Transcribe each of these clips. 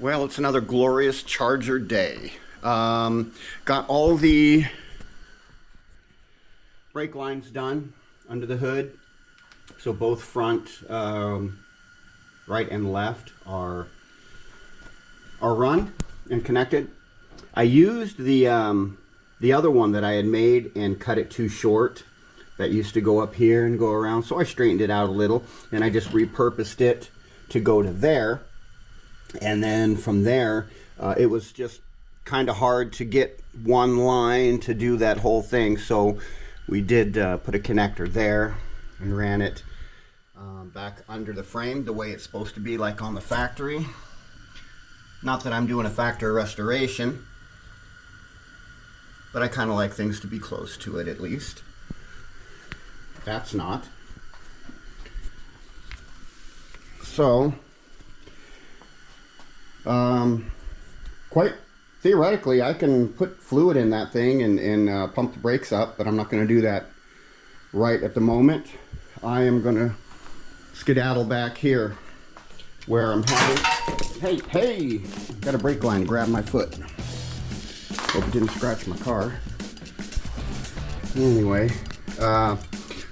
Well, it's another glorious Charger day. Got all the brake lines done under the hood. So both front, right and left are run and connected. I used the other one that I had made and cut it too short. That used to go up here and go around. So I straightened it out a little and I just repurposed it to go to there. And then from there, it was just kind of hard to get one line to do that whole thing. So we did put a connector there and ran it back under the frame the way it's supposed to be, like on the factory. Not that I'm doing a factory restoration, but I kind of like things to be close to it at least. That's not. So, quite theoretically, I can put fluid in that thing and pump the brakes up, but I'm not going to do that right at the moment. I am going to skedaddle back here where I'm having... Hey! Got a brake line to grab my foot. Hope it didn't scratch my car. Anyway,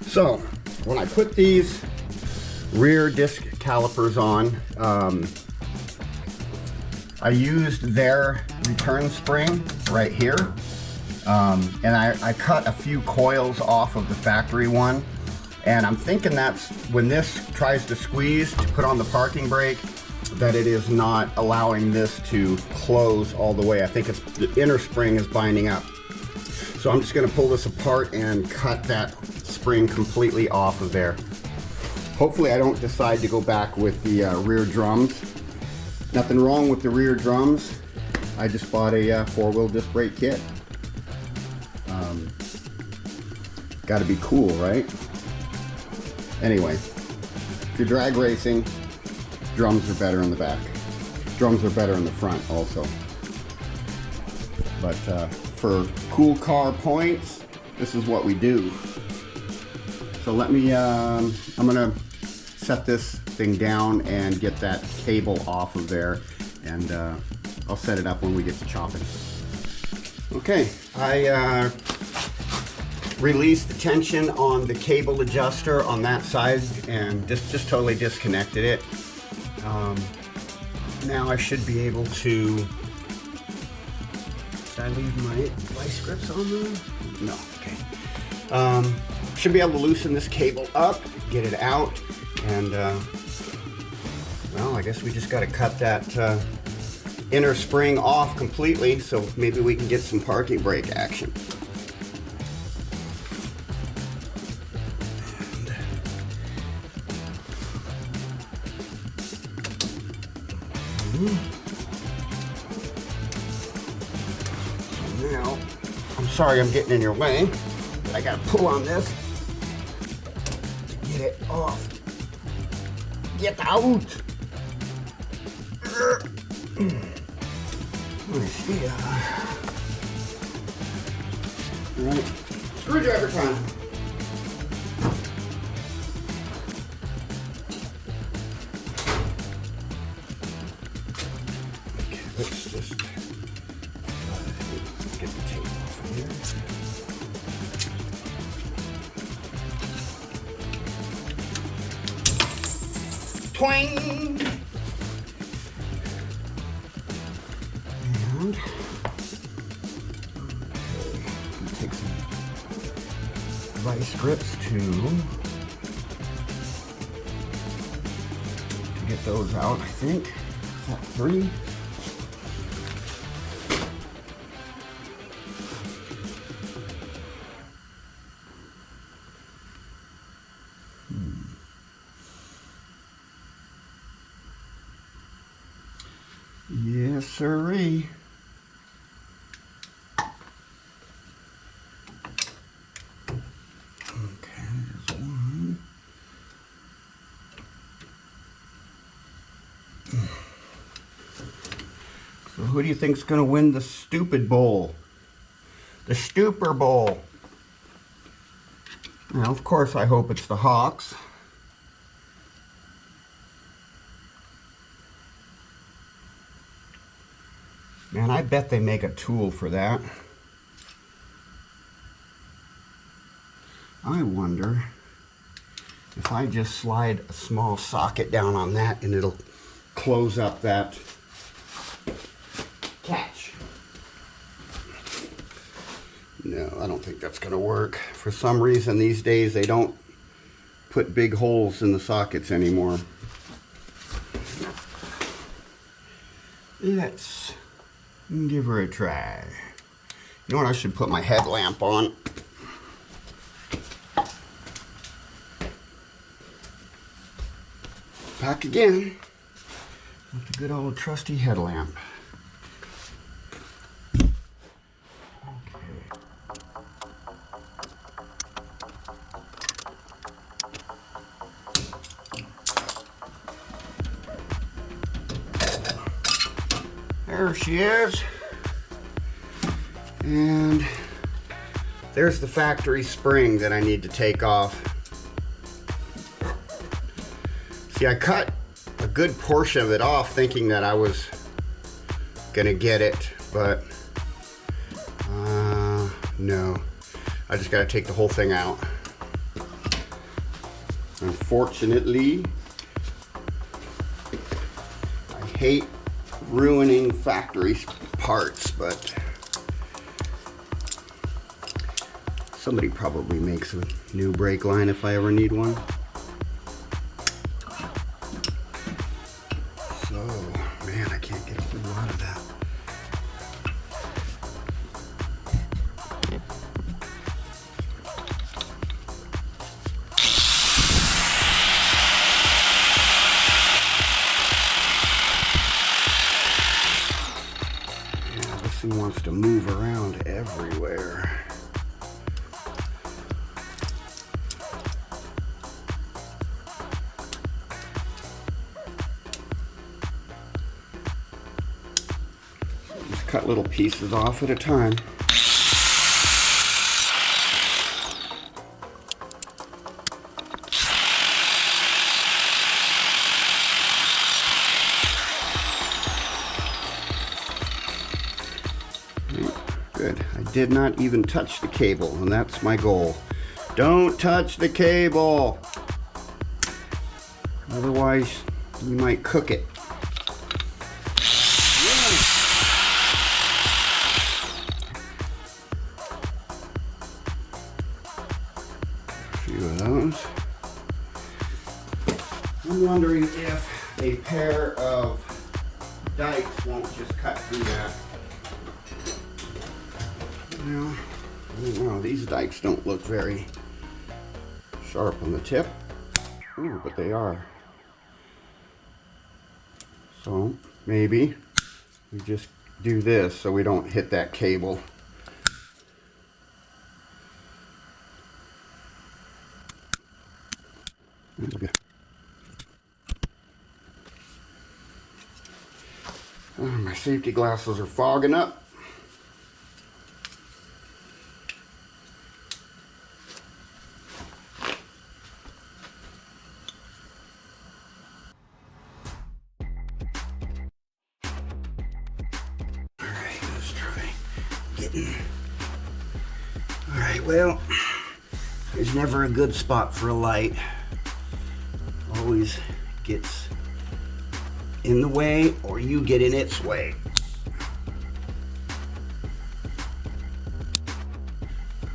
so when I put these rear disc calipers on, I used their return spring right here, and I cut a few coils off of the factory one, and I'm thinking that's when this tries to squeeze to put on the parking brake, that it is not allowing this to close all the way. I think it's the inner spring is binding up. So I'm just going to pull this apart and cut that spring completely off of there. Hopefully I don't decide to go back with the rear drums. Nothing wrong with the rear drums. I just bought a four-wheel disc brake kit. Got to be cool, right? Anyway, if you're drag racing, drums are better in the back. Drums are better in the front also. But for cool car points, this is what we do. So let me, I'm gonna set this thing down and get that cable off of there, and I'll set it up when we get to chopping. Okay, I released the tension on the cable adjuster on that side and just totally disconnected it. Now I should be able to... Did I leave my vice grips on there? No, okay. Should be able to loosen this cable up, get it out, and well, I guess we just got to cut that inner spring off completely, so maybe we can get some parking brake action. Now, I'm sorry I'm getting in your way, but I gotta pull on this to get it off. Get out! Alright, screwdriver time. Okay, let's just get the tape off of here. Twang! And okay, take some vice grips to get those out, I think. Is that 3? Yes, sirree. Okay, there's one. So who do you think's gonna win the stupid bowl? The Stupor Bowl. Now, of course, I hope it's the Hawks. Man, I bet they make a tool for that. I wonder if I just slide a small socket down on that and it'll close up that catch. No, I don't think that's going to work. For some reason these days they don't put big holes in the sockets anymore. Let's give her a try. You know what, I should put my headlamp on. Back again with the good old trusty headlamp. Okay. There she is. And there's the factory spring that I need to take off. See, I cut a good portion of it off thinking that I was gonna get it, but no. I just gotta take the whole thing out. Unfortunately, I hate ruining factory parts, but somebody probably makes a new brake line if I ever need one. So, man, I can't get the glue out of that. Yeah, this thing wants to move around everywhere. Cut little pieces off at a time. Good. I did not even touch the cable, and that's my goal. Don't touch the cable. Otherwise, you might cook it. Of those. I'm wondering if a pair of dikes won't just cut through that. Well, I don't know. These dikes don't look very sharp on the tip. Ooh, but they are. So maybe we just do this so we don't hit that cable. Oh, my safety glasses are fogging up. Alright, let's try getting... Alright, well, there's never a good spot for a light. Always gets in the way or you get in its way.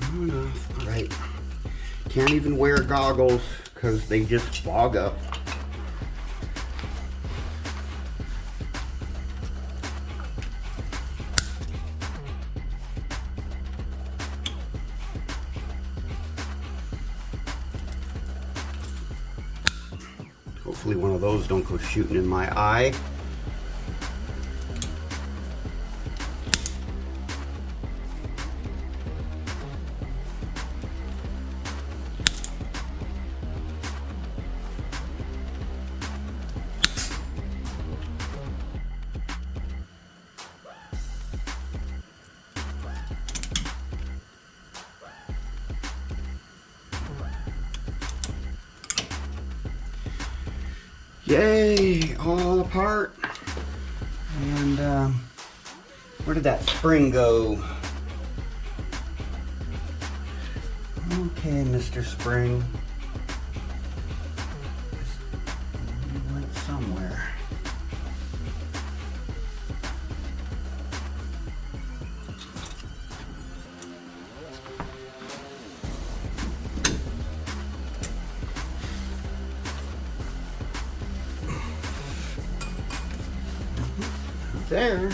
Come on off. All right. Can't even wear goggles because they just fog up. Hopefully one of those don't go shooting in my eye. Yay, all apart. And Where did that spring go? Okay, Mr. Spring. You went somewhere. There.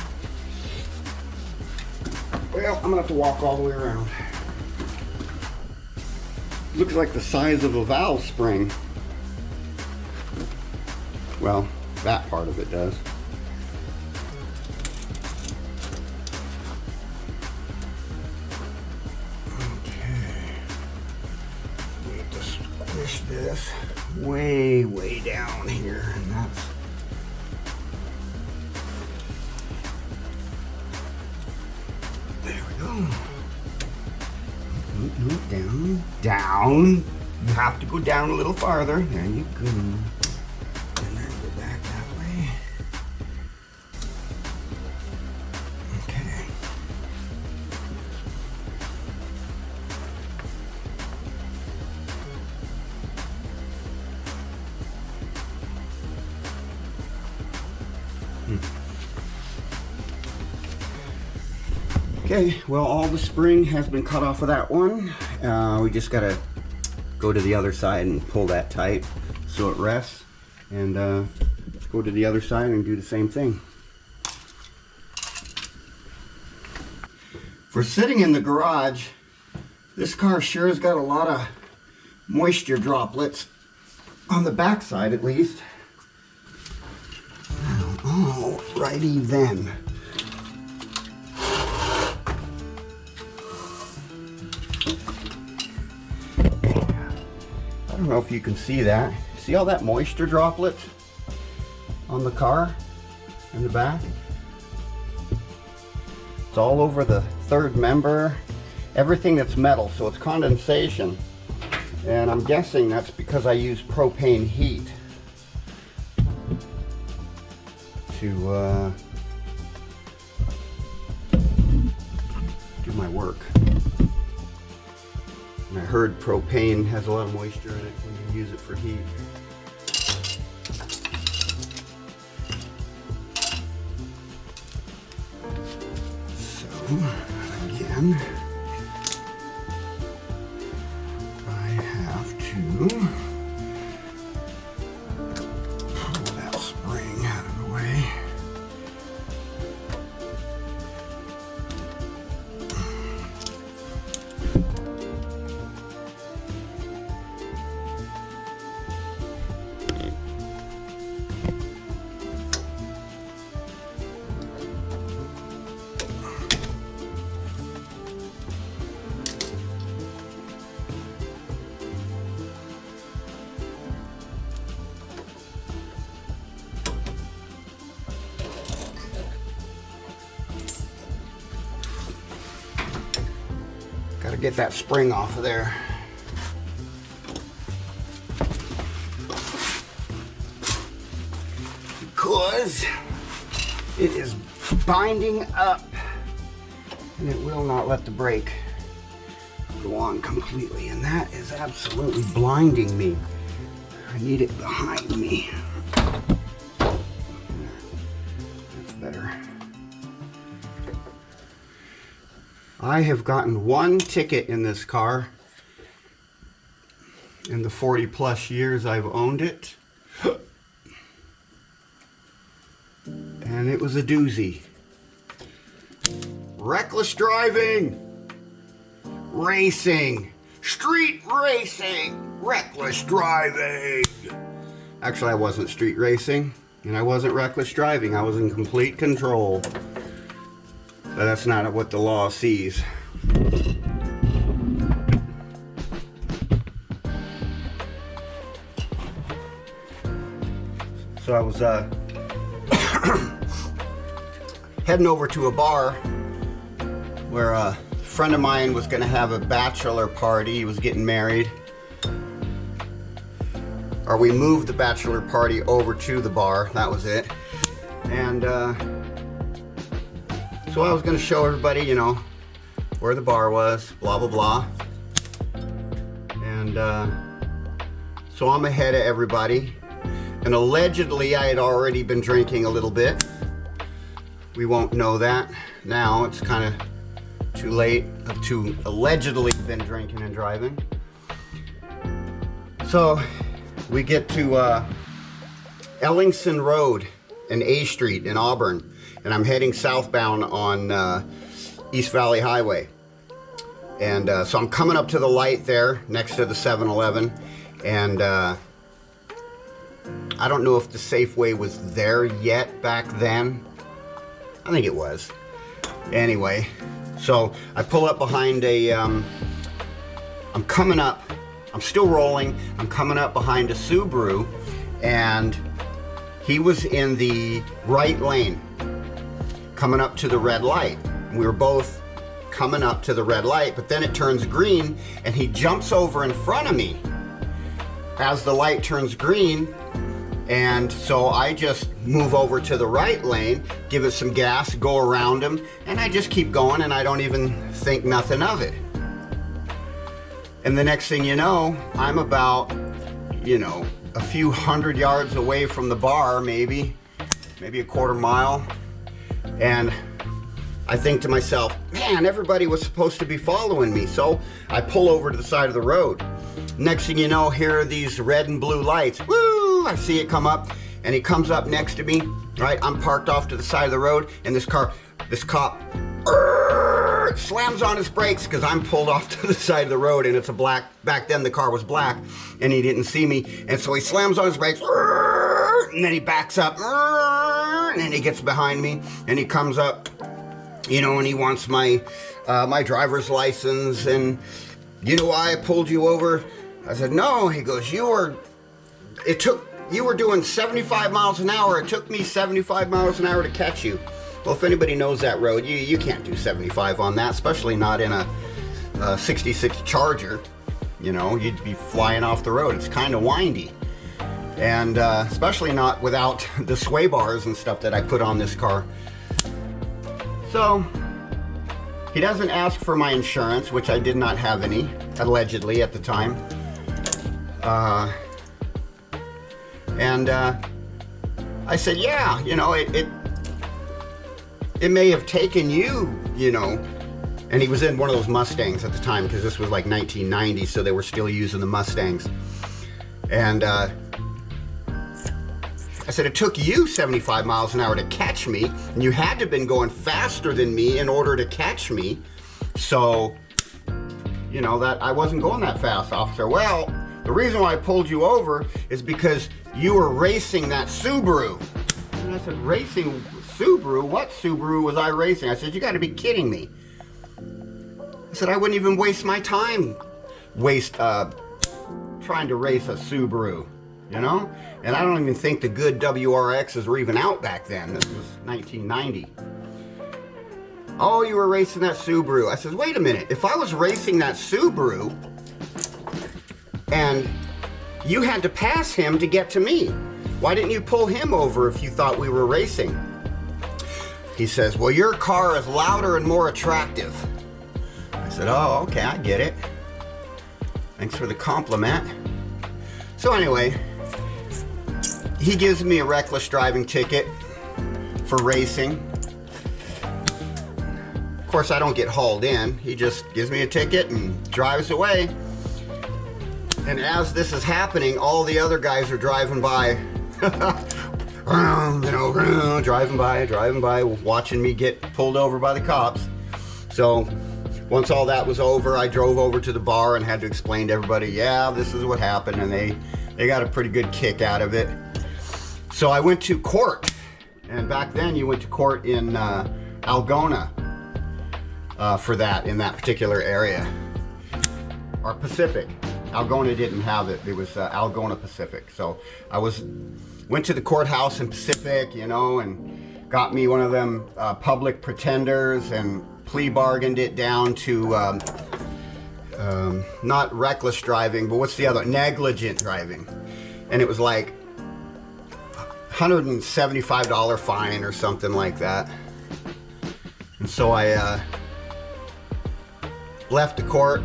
Well, I'm gonna have to walk all the way around. Looks like the size of a valve spring. Well, that part of it does. Okay. We have to squish this way down here, and that's down. You have to go down a little farther. There you go. And then go back that way. Okay. Okay, well, all the spring has been cut off of that one. We just gotta go to the other side and pull that tight so it rests, and go to the other side and do the same thing. For sitting in the garage, this car sure has got a lot of moisture droplets on the back side, at least. Alrighty then. I don't know if you can see that. See all that moisture droplets on the car in the back? It's all over the third member, everything that's metal, so it's condensation. And I'm guessing that's because I use propane heat to do my work. And I heard propane has a lot of moisture in it when you use it for heat. So, again, I have to pull that spring out of the way. Gotta get that spring off of there. Because it is binding up and it will not let the brake go on completely, and that is absolutely blinding me. I need it behind me. That's better. I have gotten one ticket in this car in the 40 plus years I've owned it. And it was a doozy. Reckless driving, racing, street racing, reckless driving. Actually, I wasn't street racing and I wasn't reckless driving. I was in complete control. But that's not what the law sees. So I was heading over to a bar where a friend of mine was going to have a bachelor party. He was getting married. Or we moved the bachelor party over to the bar. That was it. And So I was going to show everybody, you know, where the bar was, blah, blah, blah. And so I'm ahead of everybody. And allegedly, I had already been drinking a little bit. We won't know that now. It's kind of too late to allegedly been drinking and driving. So we get to Ellingson Road and A Street in Auburn, and I'm heading southbound on East Valley Highway. And so I'm coming up to the light there next to the 7-Eleven, and I don't know if the Safeway was there yet back then. I think it was. Anyway, so I pull up behind a, I'm coming up, I'm still rolling, I'm coming up behind a Subaru, and he was in the right lane, coming up to the red light. We were both coming up to the red light, but then it turns green, and he jumps over in front of me as the light turns green. And so I just move over to the right lane, give it some gas, go around him, and I just keep going, and I don't even think nothing of it. And the next thing you know, I'm about, you know, a few hundred yards away from the bar, maybe a quarter mile. And I think to myself, man, everybody was supposed to be following me. So I pull over to the side of the road. Next thing you know, here are these red and blue lights. Woo! I see it come up, and he comes up next to me, right? I'm parked off to the side of the road, and this cop slams on his brakes because I'm pulled off to the side of the road, and it's a black, back then the car was black, and he didn't see me, and so he slams on his brakes, and then he backs up, and then he gets behind me, and he comes up, you know, and he wants my my driver's license, and you know why I pulled you over? I said, no. He goes, you were doing 75 miles an hour. It took me 75 miles an hour to catch you. Well, if anybody knows that road, you can't do 75 on that, especially not in a 66 Charger. You know, you'd be flying off the road. It's kind of windy. And especially not without the sway bars and stuff that I put on this car. So he doesn't ask for my insurance, which I did not have any, allegedly, at the time. I said, yeah, you know, it may have taken you, you know, and he was in one of those Mustangs at the time, because this was like 1990, so they were still using the Mustangs. And I said, it took you 75 miles an hour to catch me, and you had to have been going faster than me in order to catch me. So, you know, that I wasn't going that fast, officer. Well, the reason why I pulled you over is because you were racing that Subaru. And I said, racing Subaru? What Subaru was I racing? I said, you gotta be kidding me. I said, I wouldn't even waste my time trying to race a Subaru, you know? And I don't even think the good WRXs were even out back then. This was 1990. Oh, you were racing that Subaru. I said, wait a minute. If I was racing that Subaru and you had to pass him to get to me, why didn't you pull him over if you thought we were racing? He says, well, your car is louder and more attractive. I said, oh, okay, I get it. Thanks for the compliment. So anyway, he gives me a reckless driving ticket for racing. Of course, I don't get hauled in. He just gives me a ticket and drives away. And as this is happening, all the other guys are driving by, you know, driving by, watching me get pulled over by the cops. So once all that was over, I drove over to the bar and had to explain to everybody, yeah, this is what happened, and they got a pretty good kick out of it. So I went to court, and back then you went to court in Algona for that, in that particular area, or Pacific. Algona didn't have it. It was Algona Pacific. So I went to the courthouse in Pacific, you know, and got me one of them public pretenders and plea bargained it down to not reckless driving, but what's the other? Negligent driving. And it was like $175 fine or something like that. And so I left the court,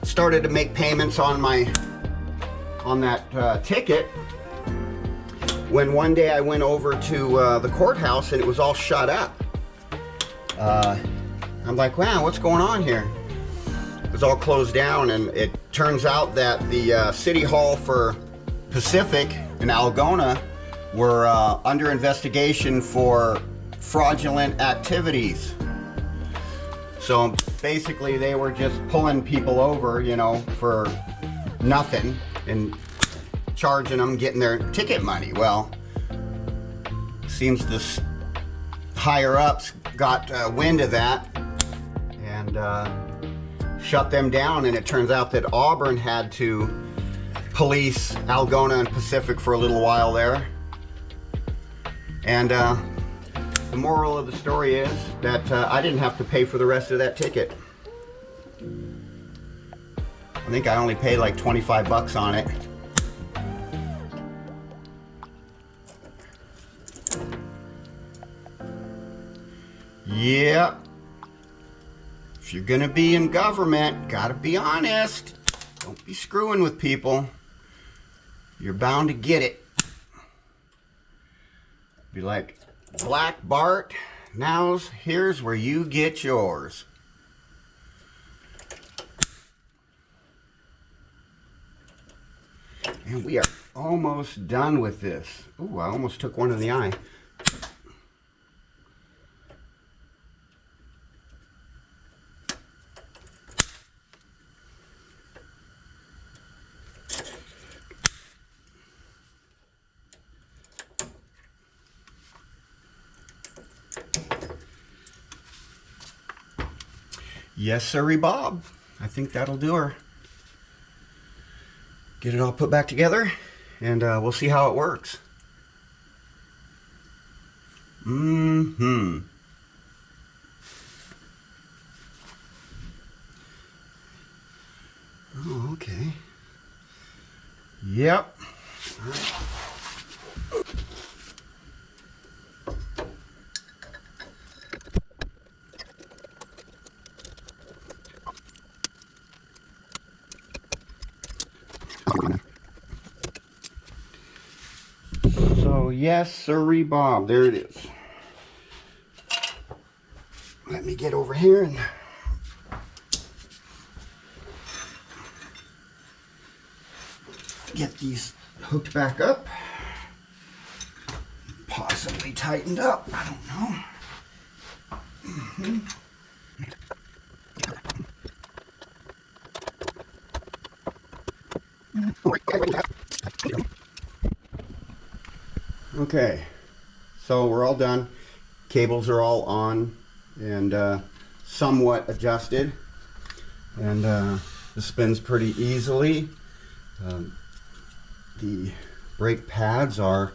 started to make payments on that ticket, when one day I went over to the courthouse and it was all shut up. I'm like, wow, what's going on here? It was all closed down, and it turns out that the City Hall for Pacific in Algona were under investigation for fraudulent activities. So basically they were just pulling people over, you know, for nothing and charging them, getting their ticket money. Well, seems the higher ups got wind of that and shut them down, and it turns out that Auburn had to police Algona and Pacific for a little while there. And the moral of the story is that I didn't have to pay for the rest of that ticket. I think I only paid like 25 bucks on it. Yep. If you're gonna be in government, gotta be honest. Don't be screwing with people. You're bound to get it. Be like, Black Bart, here's where you get yours. And we are almost done with this. Ooh, I almost took one in the eye. Yes, sirree, Bob. I think that'll do her. Get it all put back together, and we'll see how it works. Mm-hmm. Oh, okay. Yep. All right. So yes, sirree, Bob, there it is. Let me get over here and get these hooked back up, possibly tightened up, I don't know. Okay, so we're all done. Cables are all on and somewhat adjusted, and this spins pretty easily. The brake pads are,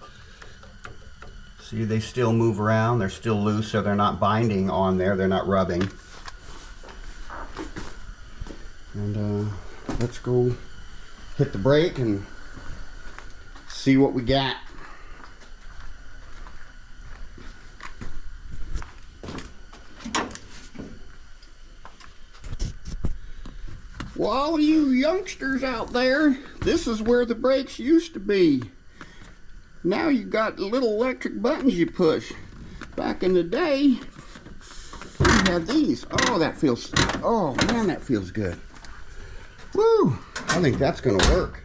see, they still move around. They're still loose, so they're not binding on there. They're not rubbing. And let's go hit the brake and see what we got. Well, all you youngsters out there, this is where the brakes used to be. Now you got little electric buttons you push. Back in the day, we had these. Oh, that feels, oh man, that feels good. Woo, I think that's gonna work.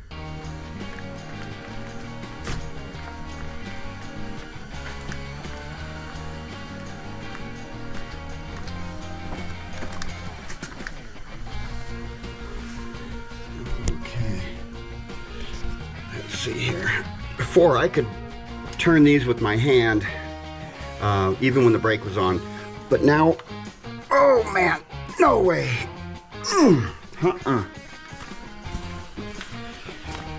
See here, before I could turn these with my hand, even when the brake was on, but now, oh man, no way.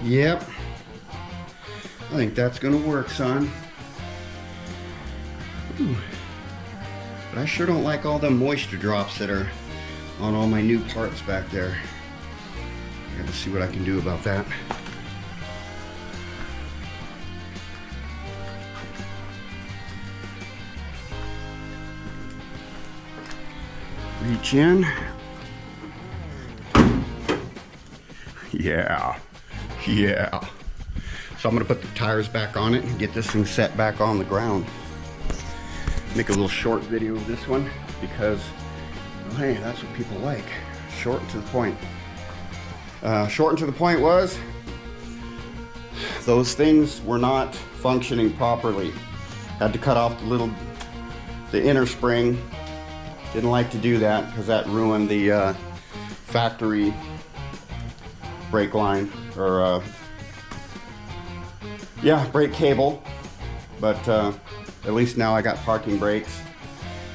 Yep, I think that's gonna work, son. Ooh. But I sure don't like all the moisture drops that are on all my new parts back there. I gotta see what I can do about that. Reach in. Yeah. Yeah. So I'm gonna put the tires back on it and get this thing set back on the ground. Make a little short video of this one because, well, hey, that's what people like. Short and to the point. Short and to the point was, those things were not functioning properly. Had to cut off the inner spring. Didn't like to do that because that ruined the factory brake line, or yeah, brake cable. But at least now I got parking brakes.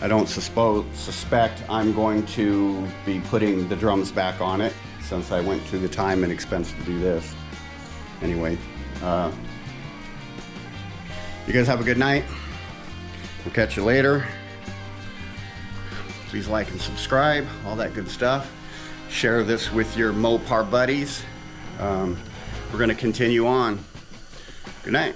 I don't suspect I'm going to be putting the drums back on it, since I went through the time and expense to do this. Anyway, you guys have a good night. We'll catch you later. Please like and subscribe, all that good stuff. Share this with your Mopar buddies. We're gonna continue on. Good night.